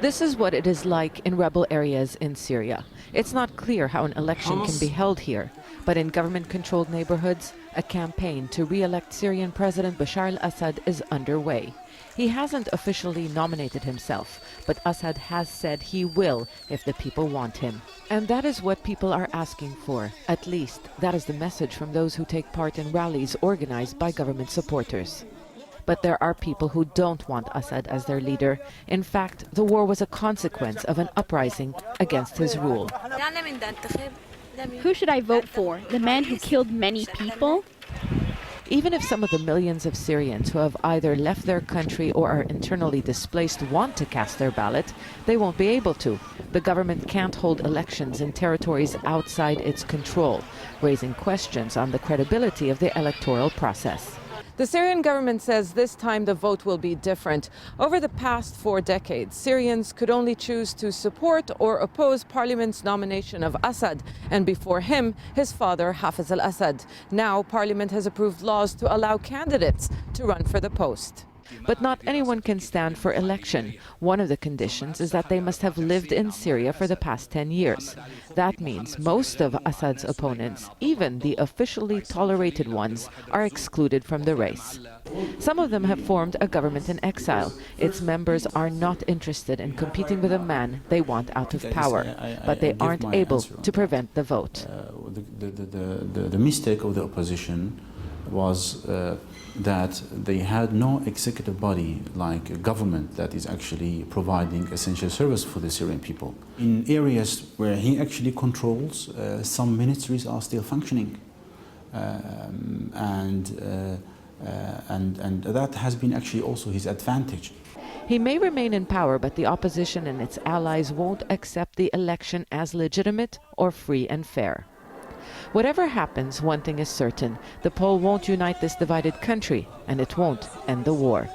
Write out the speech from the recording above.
This is what it is like in rebel areas in Syria. It's not clear how an election can be held here, but in government-controlled neighborhoods, a campaign to re-elect Syrian President Bashar al-Assad is underway. He hasn't officially nominated himself, but Assad has said he will if the people want him. And that is what people are asking for. At least, that is the message from those who take part in rallies organized by government supporters. But there are people who don't want Assad as their leader. In fact, the war was a consequence of an uprising against his rule. Who should I vote for? The man who killed many people? Even if some of the millions of Syrians who have either left their country or are internally displaced want to cast their ballot, they won't be able to. The government can't hold elections in territories outside its control, raising questions on the credibility of the electoral process. The Syrian government says this time the vote will be different. Over the past 4 decades, Syrians could only choose to support or oppose parliament's nomination of Assad, and before him, his father, Hafez al-Assad. Now, parliament has approved laws to allow candidates to run for the post. But not anyone can stand for election. One of the conditions is that they must have lived in Syria for the past 10 years. That means most of Assad's opponents, even the officially tolerated ones, are excluded from the race. Some of them have formed a government in exile. Its members are not interested in competing with a man they want out of power, but they aren't able to prevent the vote. The mistake of the opposition was that they had no executive body like a government that is actually providing essential service for the Syrian people. In areas where he actually controls, some ministries are still functioning, and that has been actually also his advantage. He may remain in power, but the opposition and its allies won't accept the election as legitimate or free and fair. Whatever happens, one thing is certain: the poll won't unite this divided country, and it won't end the war.